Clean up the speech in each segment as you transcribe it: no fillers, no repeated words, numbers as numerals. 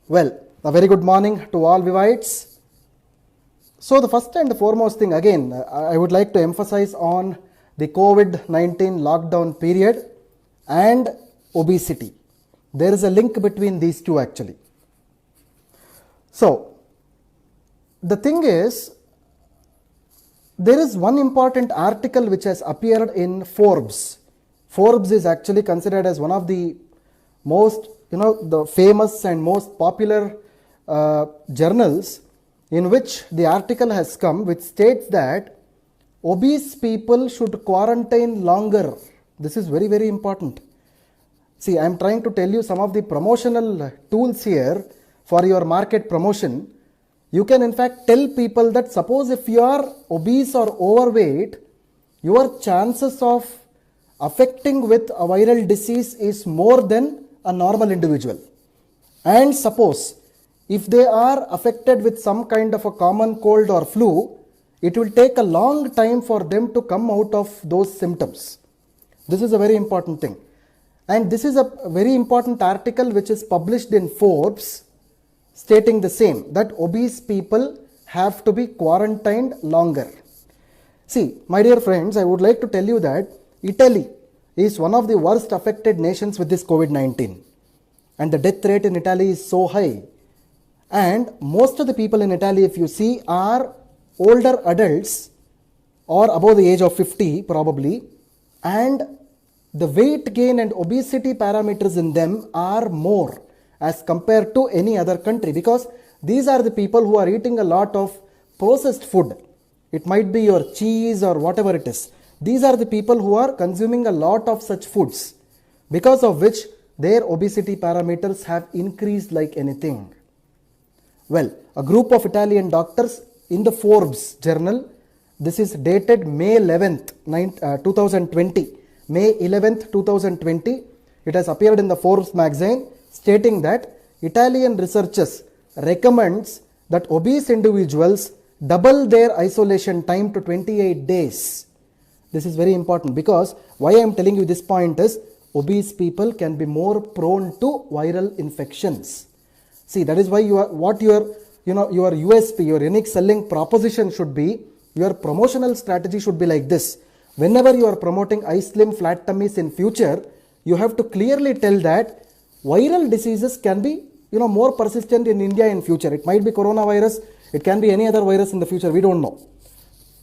Well, a very good morning to all Vivites. So the first and the foremost thing again, I would like to emphasize on the COVID-19 lockdown period and obesity. There is a link between these two actually. So the thing is, there is one important article which has appeared in Forbes. Forbes is actually considered as one of the most, the famous and most popular journals, in which the article has come, which states that obese people should quarantine longer. This is very, very important. See, I am trying to tell you some of the promotional tools here for your market promotion. You can in fact tell people that suppose if you are obese or overweight, your chances of affecting with a viral disease is more than a normal individual. And suppose if they are affected with some kind of a common cold or flu, it will take a long time for them to come out of those symptoms. This is a very important thing. And this is a very important article which is published in Forbes, stating the same, that obese people have to be quarantined longer. See, my dear friends, I would like to tell you that Italy is one of the worst affected nations with this COVID-19. And the death rate in Italy is so high. And most of the people in Italy, if you see, are older adults or above the age of 50 probably. And the weight gain and obesity parameters in them are more as compared to any other country, because these are the people who are eating a lot of processed food. It might be your cheese or whatever it is. These are the people who are consuming a lot of such foods, because of which their obesity parameters have increased like anything. Well, a group of Italian doctors in the Forbes journal, this is dated May 11th, 2020. May 11th, 2020, it has appeared in the Forbes magazine, stating that Italian researchers recommends that obese individuals double their isolation time to 28 days. This is very important, because why I am telling you this point is, obese people can be more prone to viral infections. See, that is why your USP, your unique selling proposition should be, your promotional strategy should be like this. Whenever you are promoting iSlim flat tummies in future, you have to clearly tell that viral diseases can be, more persistent in India in future. It might be coronavirus, it can be any other virus in the future, we don't know.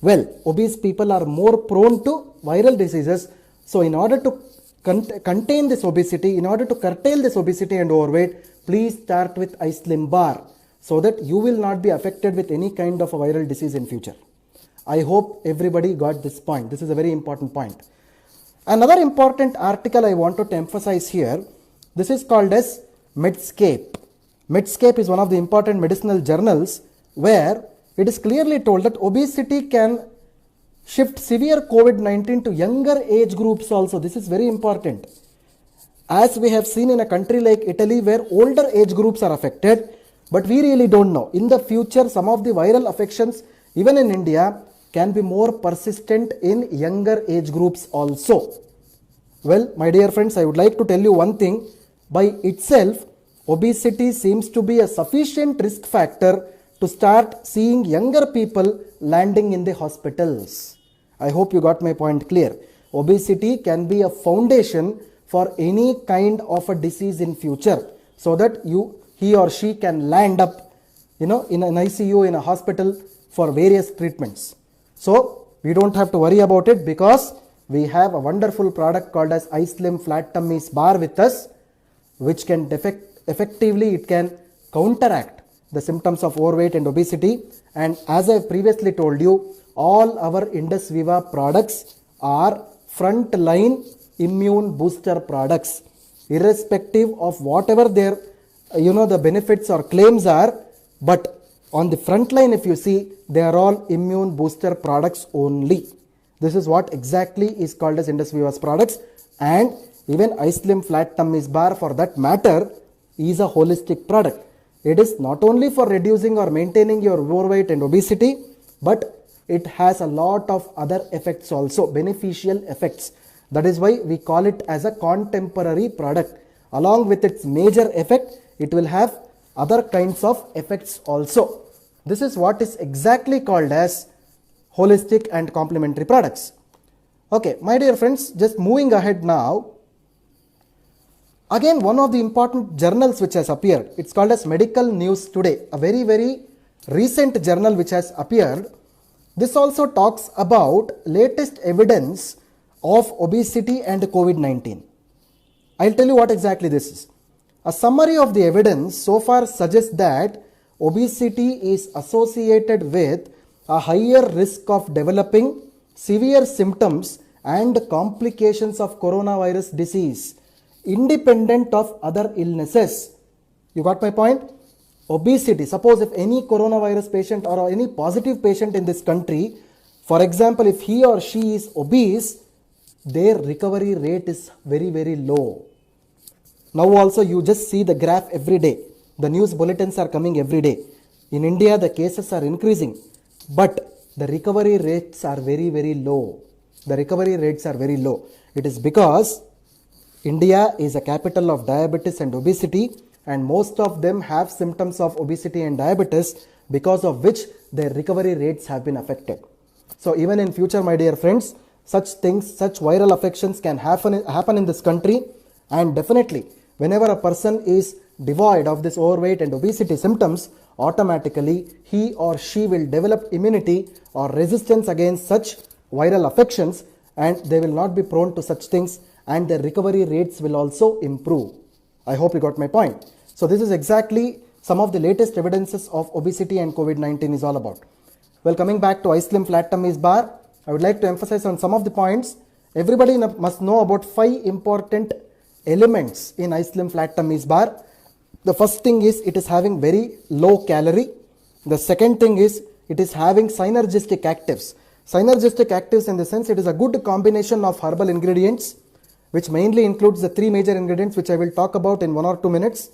Well, obese people are more prone to viral diseases. So in order to contain this obesity, in order to curtail this obesity and overweight, please start with iSlim bar, so that you will not be affected with any kind of a viral disease in future. I hope everybody got this point. This is a very important point. Another important article I wanted to emphasize here, this is called as Medscape. Medscape is one of the important medicinal journals where it is clearly told that obesity can shift severe COVID-19 to younger age groups also. This is very important. As we have seen in a country like Italy, where older age groups are affected, but we really don't know. In the future, some of the viral affections, even in India, can be more persistent in younger age groups also. Well, my dear friends, I would like to tell you one thing. By itself, obesity seems to be a sufficient risk factor to start seeing younger people landing in the hospitals. I hope you got my point clear. Obesity can be a foundation for any kind of a disease in future, so that he or she can land up, in an ICU, in a hospital for various treatments. So we don't have to worry about it, because we have a wonderful product called as iSlim Flat Tummies Bar with us, which can effectively, it can counteract the symptoms of overweight and obesity. And as I previously told you, all our Indus Viva products are front-line immune booster products, irrespective of whatever their, the benefits or claims are. But on the front line, if you see, they are all immune booster products only. This is what exactly is called as Indus Viva's products. And even iSlim Flat Tummies Bar, for that matter, is a holistic product. It is not only for reducing or maintaining your overweight and obesity, but it has a lot of other effects also, beneficial effects. That is why we call it as a contemporary product. Along with its major effect, it will have other kinds of effects also. This is what is exactly called as holistic and complementary products. Okay, my dear friends, just moving ahead now. Again, one of the important journals which has appeared, it's called as Medical News Today, a very, very recent journal which has appeared. This also talks about latest evidence of obesity and COVID-19. I'll tell you what exactly this is. A summary of the evidence so far suggests that obesity is associated with a higher risk of developing severe symptoms and complications of coronavirus disease, independent of other illnesses. You got my point? Obesity, suppose if any coronavirus patient or any positive patient in this country, for example, if he or she is obese, their recovery rate is very, very low. Now also you just see the graph every day. The news bulletins are coming every day. In India, the cases are increasing, but the recovery rates are very, very low. The recovery rates are very low. It is because India is a capital of diabetes and obesity, and most of them have symptoms of obesity and diabetes, because of which their recovery rates have been affected. So even in future, my dear friends, such things, such viral affections can happen in this country, and definitely whenever a person is devoid of this overweight and obesity symptoms, automatically he or she will develop immunity or resistance against such viral affections, and they will not be prone to such things, and their recovery rates will also improve. I hope you got my point. So this is exactly some of the latest evidences of obesity and COVID-19 is all about. Well, coming back to iSlim Flat Tummies Bar, I would like to emphasize on some of the points. Everybody must know about 5 important elements in iSlim Flat Tummies Bar. The first thing is it is having very low calorie. The second thing is it is having synergistic actives. Synergistic actives in the sense it is a good combination of herbal ingredients, which mainly includes the 3 major ingredients which I will talk about in 1 or 2 minutes.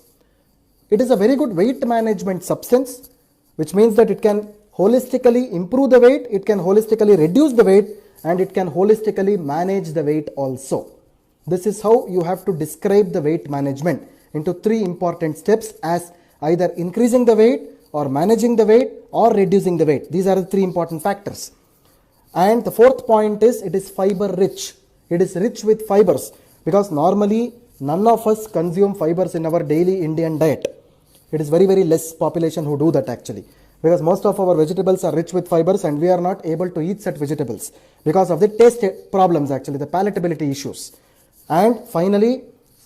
It is a very good weight management substance, which means that it can holistically improve the weight, it can holistically reduce the weight, and it can holistically manage the weight also. This is how you have to describe the weight management into 3 important steps, as either increasing the weight or managing the weight or reducing the weight. These are the 3 important factors. And the 4th point is it is fiber rich. It is rich with fibers, because normally none of us consume fibers in our daily Indian diet. It is very, very less population who do that actually, because most of our vegetables are rich with fibers, and we are not able to eat such vegetables because of the taste problems actually, the palatability issues. And finally,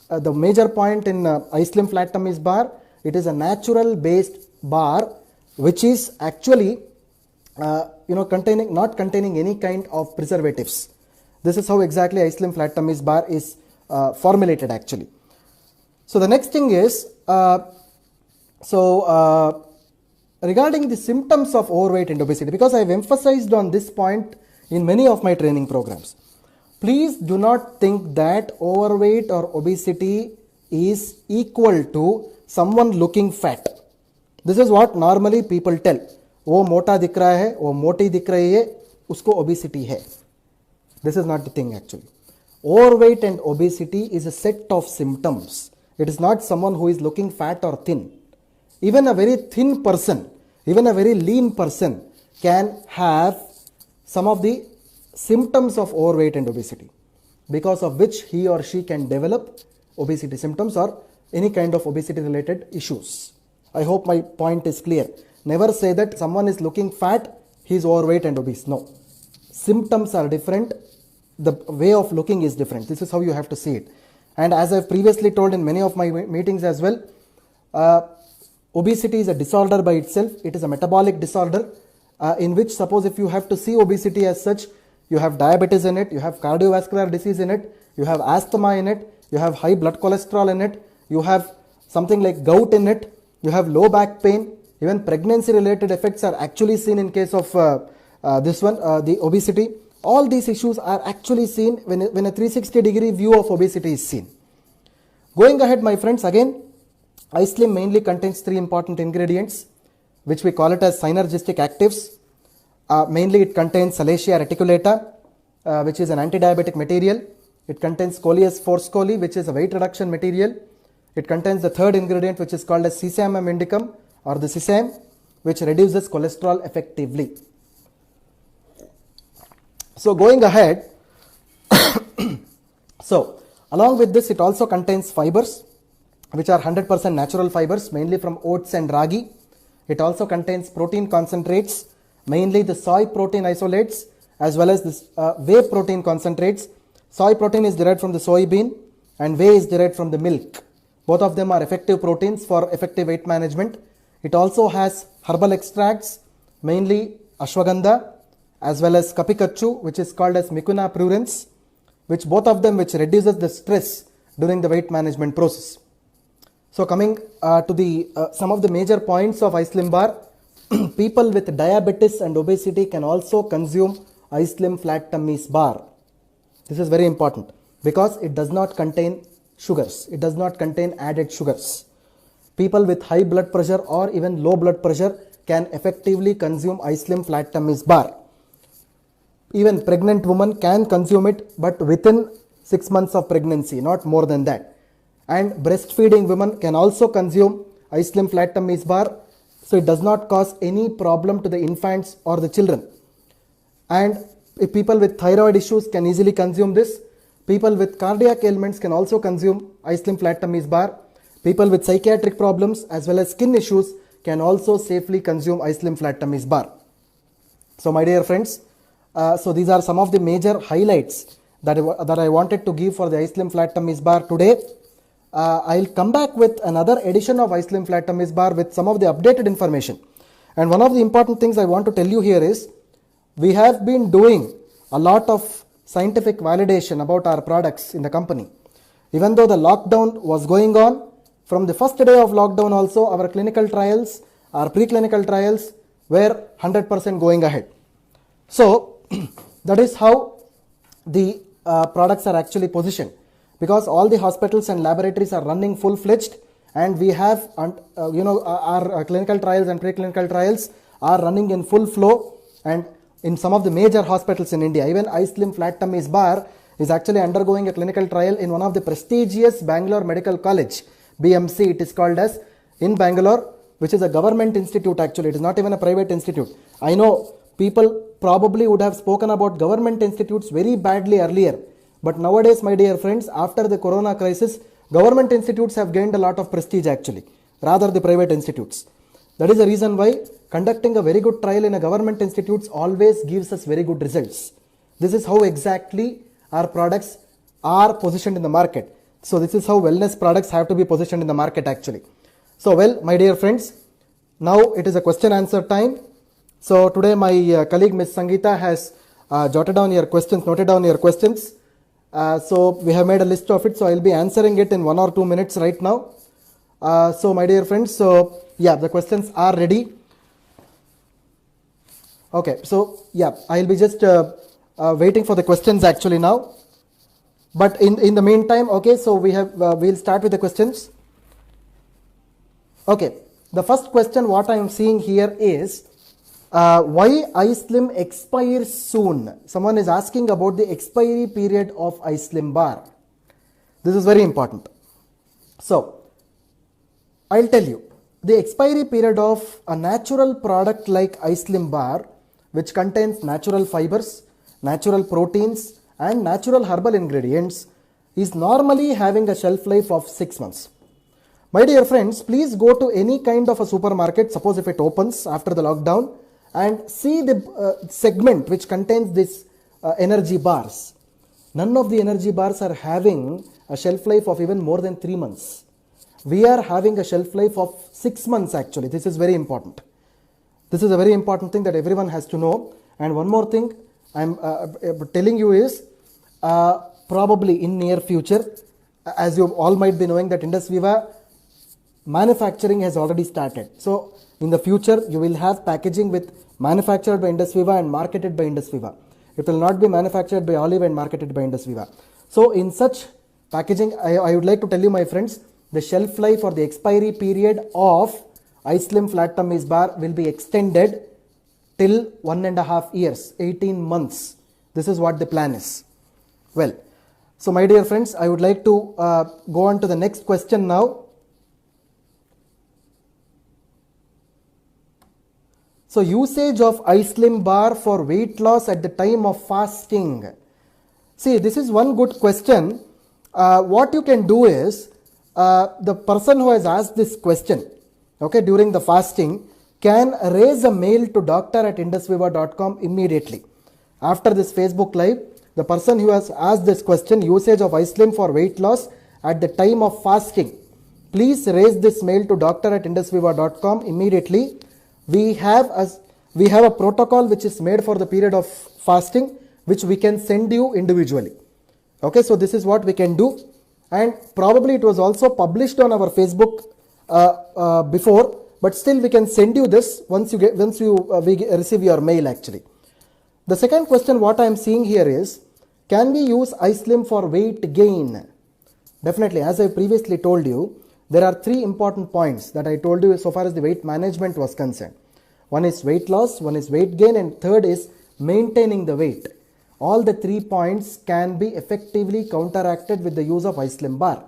the major point in iSlim Flat Tummies Bar, it is a natural based bar which is actually not containing any kind of preservatives. This is how exactly iSlim Flat Tummies Bar is formulated actually. So the next thing is, regarding the symptoms of overweight and obesity, because I have emphasized on this point in many of my training programs. Please do not think that overweight or obesity is equal to someone looking fat. This is what normally people tell. वो मोटा दिख रहा है, वो मोटी दिख रही है, उसको obesity है. This is not the thing actually. Overweight and obesity is a set of symptoms. It is not someone who is looking fat or thin. Even a very thin person, even a very lean person can have some of the symptoms of overweight and obesity, because of which he or she can develop obesity symptoms or any kind of obesity related issues. I hope my point is clear. Never say that someone is looking fat, he is overweight and obese. No. Symptoms are different. The way of looking is different. This is how you have to see it. And as I've previously told in many of my meetings as well, obesity is a disorder by itself. It is a metabolic disorder in which, suppose if you have to see obesity as such, you have diabetes in it, you have cardiovascular disease in it, you have asthma in it, you have high blood cholesterol in it, you have something like gout in it, you have low back pain, even pregnancy related effects are actually seen in case of the obesity. All these issues are actually seen when a 360-degree view of obesity is seen. Going ahead, my friends, again, iSlim mainly contains 3 important ingredients, which we call it as synergistic actives. Mainly it contains Salacia reticulata, which is an anti-diabetic material. It contains Coleus forte, which is a weight reduction material. It contains the third ingredient, which is called as sesamum indicum or the sesame, which reduces cholesterol effectively. So going ahead, so along with this, it also contains fibers, which are 100% natural fibers, mainly from oats and ragi. It also contains protein concentrates, mainly the soy protein isolates, as well as this whey protein concentrates. Soy protein is derived from the soybean and whey is derived from the milk. Both of them are effective proteins for effective weight management. It also has herbal extracts, mainly ashwagandha, as well as kapikachu, which is called as Mucuna pruriens, which both of them which reduces the stress during the weight management process. So coming to the some of the major points of Ice Slim bar, people with diabetes and obesity can also consume Ice Slim flat tummies bar. This is very important because it does not contain sugars. It does not contain added sugars. People with high blood pressure or even low blood pressure can effectively consume Ice Slim flat tummies bar. Even pregnant women can consume it, but within 6 months of pregnancy, not more than that. And breastfeeding women can also consume Ice Slim flat tummies bar, so it does not cause any problem to the infants or the children. And if people with thyroid issues can easily consume this. People with cardiac ailments can also consume Ice Slim flat tummies bar. People with psychiatric problems as well as skin issues can also safely consume Ice Slim flat tummies bar. So my dear friends, so these are some of the major highlights that I wanted to give for the Ice Slim flat tummies bar today. I'll come back with another edition of Ice Slim flat tummies bar with some of the updated information. And one of the important things I want to tell you here is, we have been doing a lot of scientific validation about our products in the company. Even though the lockdown was going on, from the first day of lockdown also, our clinical trials, our preclinical trials were 100% going ahead. So that is how the products are actually positioned, because all the hospitals and laboratories are running full-fledged, and we have our clinical trials and preclinical trials are running in full flow. And in some of the major hospitals in India, even Ice Slim flat tummies bar is actually undergoing a clinical trial in one of the prestigious Bangalore Medical College, BMC it is called as, in Bangalore, which is a government institute actually. It is not even a private institute. I know people probably would have spoken about government institutes very badly earlier, but nowadays, my dear friends, after the corona crisis, government institutes have gained a lot of prestige actually, rather the private institutes. That is the reason why conducting a very good trial in a government institutes always gives us very good results. This is how exactly our products are positioned in the market. So this is how wellness products have to be positioned in the market actually. So well, my dear friends, now it is a question answer time. So today my colleague Ms. Sangeeta has jotted down your questions, noted down your questions. So we have made a list of it, so I will be answering it in 1 or 2 minutes right now. So my dear friends, so yeah, the questions are ready. Okay, so yeah, I will be just waiting for the questions actually now. But in the meantime, okay, so we'll start with the questions. Okay, the first question what I am seeing here is, why Ice Slim expires soon? Someone is asking about the expiry period of Ice Slim bar. This is very important. So I'll tell you, the expiry period of a natural product like Ice Slim bar, which contains natural fibers, natural proteins and natural herbal ingredients, is normally having a shelf life of 6 months. My dear friends, please go to any kind of a supermarket, suppose if it opens after the lockdown, and see the segment which contains this energy bars. None of the energy bars are having a shelf life of even more than 3 months. We are having a shelf life of 6 months actually. This is very important. This is a very important thing that everyone has to know. And one more thing I am telling you is, probably in near future, as you all might be knowing, that Indus Viva manufacturing has already started. So in the future, you will have packaging with manufactured by Indus Viva and marketed by Indus Viva. It will not be manufactured by Olive and marketed by Indus Viva. So in such packaging, I would like to tell you, my friends, the shelf life or the expiry period of Ice Slim flat tummies bar will be extended till 1.5 years, 18 months. This is what the plan is. Well, So my dear friends, I would like to go on to the next question now. So usage of iSlim bar for weight loss at the time of fasting. See, this is one good question. What you can do is, the person who has asked this question, okay, during the fasting, can raise a mail to doctor@indusviva.com immediately. After this Facebook live, the person who has asked this question, usage of iSlim for weight loss at the time of fasting, please raise this mail to doctor@indusviva.com immediately. We have a protocol which is made for the period of fasting, which we can send you individually. Okay, so this is what we can do, and probably it was also published on our Facebook before, but still we can send you this once we receive your mail actually. The second question what I am seeing here is, can we use iSlim for weight gain? Definitely, as I previously told you, there are three important points that I told you so far as the weight management was concerned. One is weight loss, one is weight gain, and third is maintaining the weight. All the 3 points can be effectively counteracted with the use of iSlim bar.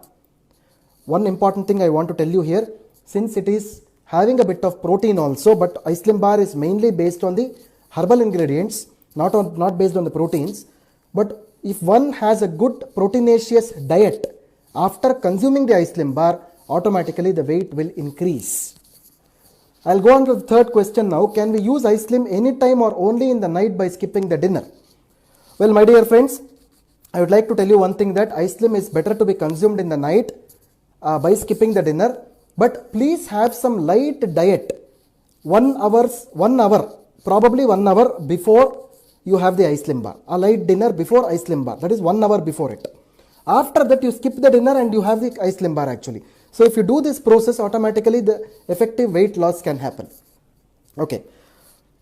One important thing I want to tell you here, since it is having a bit of protein also, but iSlim bar is mainly based on the herbal ingredients, not based on the proteins. But if one has a good proteinaceous diet, after consuming the iSlim bar, automatically the weight will increase. I'll go on to the third question now. Can we use iSlim anytime or only in the night by skipping the dinner? Well, my dear friends, I would like to tell you one thing, that iSlim is better to be consumed in the night by skipping the dinner. But please have some light diet, 1 hour, probably 1 hour before you have the iSlim bar. A light dinner before iSlim bar, that is 1 hour before it. After that you skip the dinner and you have the iSlim bar actually. So if you do this process, automatically the effective weight loss can happen. Okay.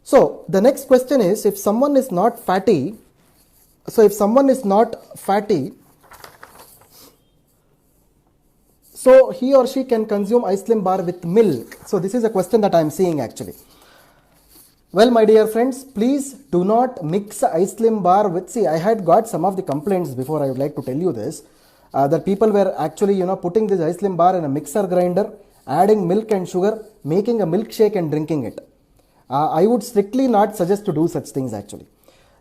So the next question is, if someone is not fatty, so he or she can consume iSlim bar with milk. So this is a question that I am seeing actually. Well, my dear friends, please do not mix iSlim bar with, I had got some of the complaints before, I would like to tell you this, that people were actually, putting this iSlim bar in a mixer grinder, adding milk and sugar, making a milkshake and drinking it. I would strictly not suggest to do such things actually,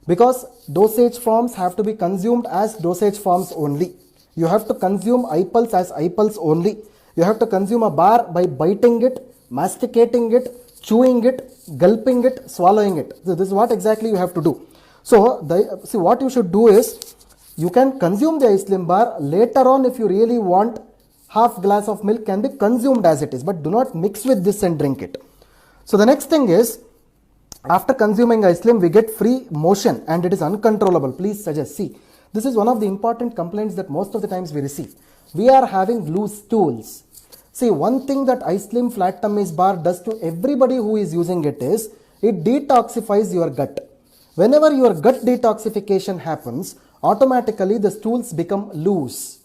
because dosage forms have to be consumed as dosage forms only. You have to consume iPulse as iPulse only. You have to consume a bar by biting it, masticating it, chewing it, gulping it, swallowing it. So this is what exactly you have to do. So what you should do is, you can consume the iSlim bar later on. If you really want, half glass of milk can be consumed as it is, but do not mix with this and drink it. So the next thing is, after consuming iSlim, we get free motion and it is uncontrollable. Please suggest. See, this is one of the important complaints that most of the times we receive. We are having loose stools. See, one thing that iSlim flat tummies bar does to everybody who is using it is, it detoxifies your gut. Whenever your gut detoxification happens, automatically the stools become loose.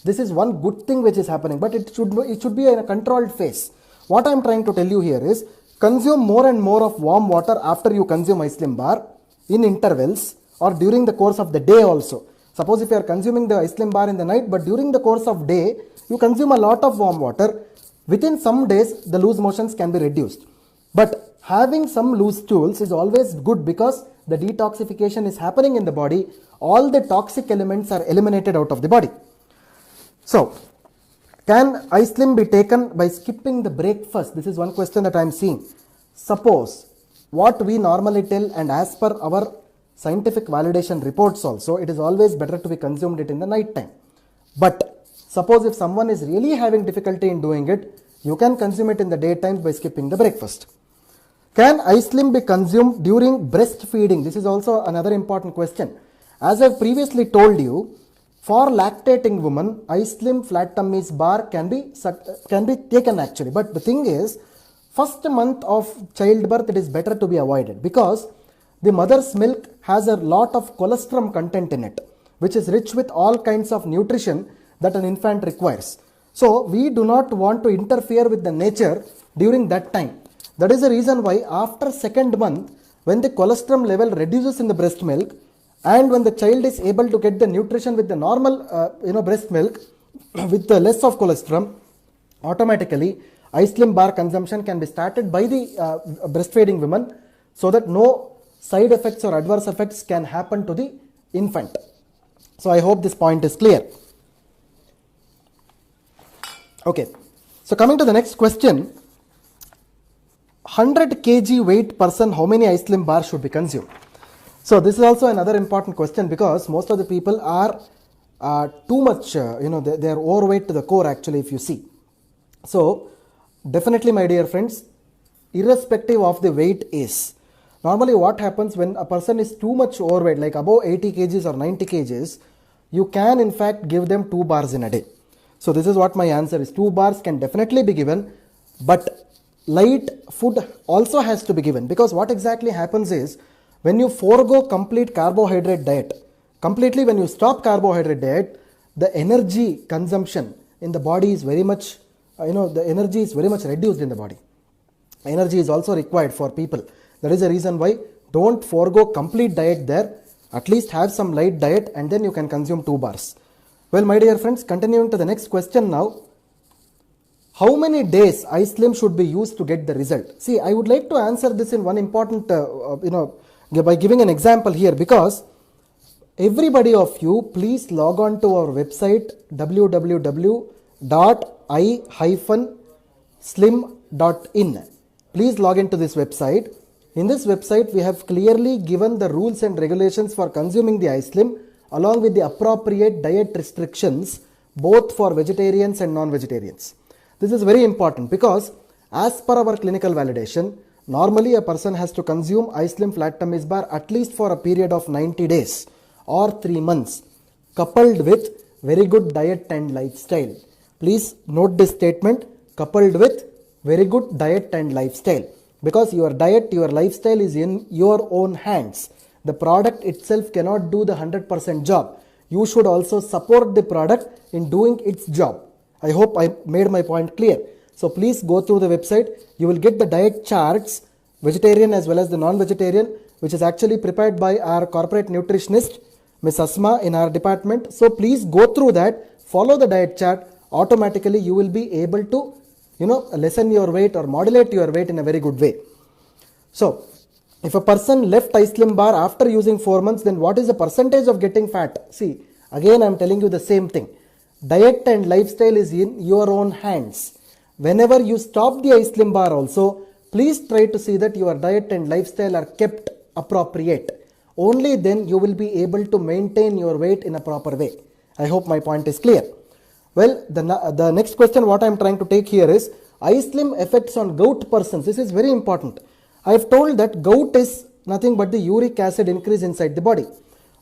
This is one good thing which is happening, but it should be in a controlled phase. What I am trying to tell you here is, consume more and more of warm water after you consume iSlim bar in intervals or during the course of the day also. Suppose if you are consuming the iSlim bar in the night, but during the course of day, you consume a lot of warm water, within some days the loose motions can be reduced. But having some loose stools is always good, because the detoxification is happening in the body. All the toxic elements are eliminated out of the body. So, can iSlim be taken by skipping the breakfast? This is one question that I am seeing. Suppose, what we normally tell, and as per our scientific validation reports also, it is always better to be consumed it in the night time. But suppose if someone is really having difficulty in doing it, you can consume it in the daytime by skipping the breakfast. Can iSlim be consumed during breastfeeding? This is also another important question. As I have previously told you, for lactating women, iSlim flat tummies bar can be taken actually. But the thing is, first month of childbirth, it is better to be avoided, because the mother's milk has a lot of colostrum content in it, which is rich with all kinds of nutrition that an infant requires. So we do not want to interfere with the nature during that time. That is the reason why after second month, when the colostrum level reduces in the breast milk, and when the child is able to get the nutrition with the normal breast milk with the less of colostrum, automatically Ice Slim bar consumption can be started by the breastfeeding women, so that no side effects or adverse effects can happen to the infant. So I hope this point is clear. Okay, so coming to the next question, 100 kg weight person, how many Ice Slim bars should be consumed? So this is also another important question, because most of the people are too much, they are overweight to the core actually, if you see. So definitely, my dear friends, irrespective of the weight is, normally what happens when a person is too much overweight, like above 80 kgs or 90 kgs, you can in fact give them 2 bars in a day. So this is what my answer is. 2 bars can definitely be given, but light food also has to be given, because what exactly happens is, when you forego complete carbohydrate diet, completely when you stop carbohydrate diet, the energy consumption in the body is very much, the energy is very much reduced in the body. Energy is also required for people. That is the reason why don't forego complete diet there. At least have some light diet, and then you can consume 2 bars. Well, my dear friends, continuing to the next question now. How many days Ice Slim should be used to get the result? See, I would like to answer this in one important, by giving an example here, because everybody of you, please log on to our website www.i-slim.in. Please log into this website. In this website, we have clearly given the rules and regulations for consuming the Ice Slim, along with the appropriate diet restrictions, both for vegetarians and non-vegetarians. This is very important, because as per our clinical validation, normally a person has to consume Ice Slim Flat Tummies Bar at least for a period of 90 days or 3 months, coupled with very good diet and lifestyle. Please note this statement, coupled with very good diet and lifestyle, because your diet, your lifestyle is in your own hands. The product itself cannot do the 100% job. You should also support the product in doing its job. I hope I made my point clear. So please go through the website. You will get the diet charts, vegetarian as well as the non-vegetarian, which is actually prepared by our corporate nutritionist, Ms. Asma, in our department. So please go through that, follow the diet chart. Automatically you will be able to lessen your weight or modulate your weight in a very good way. So if a person left Ice Slim bar after using 4 months, then what is the percentage of getting fat? See, again I am telling you the same thing. Diet and lifestyle is in your own hands. Whenever you stop the Ice Slim bar also, please try to see that your diet and lifestyle are kept appropriate. Only then you will be able to maintain your weight in a proper way. I hope my point is clear. Well, the next question what I am trying to take here is Ice Slim effects on gout persons. This is very important. I have told that gout is nothing but the uric acid increase inside the body.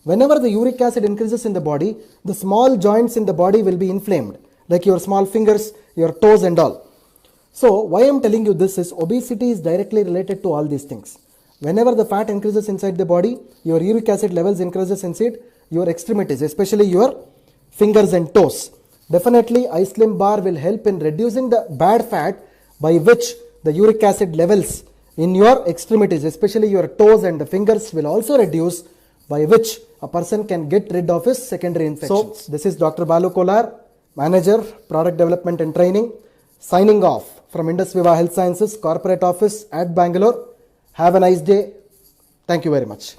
Whenever the uric acid increases in the body, the small joints in the body will be inflamed, like your small fingers, your toes and all. So why I am telling you this is obesity is directly related to all these things. Whenever the fat increases inside the body, your uric acid levels increases inside your extremities, especially your fingers and toes. Definitely Ice Slim bar will help in reducing the bad fat, by which the uric acid levels in your extremities, especially your toes and the fingers, will also reduce, by which a person can get rid of his secondary infections. So this is Dr. Balu Kolar, Manager, Product Development and Training, signing off from Indus Viva Health Sciences Corporate Office at Bangalore. Have a nice day. Thank you very much.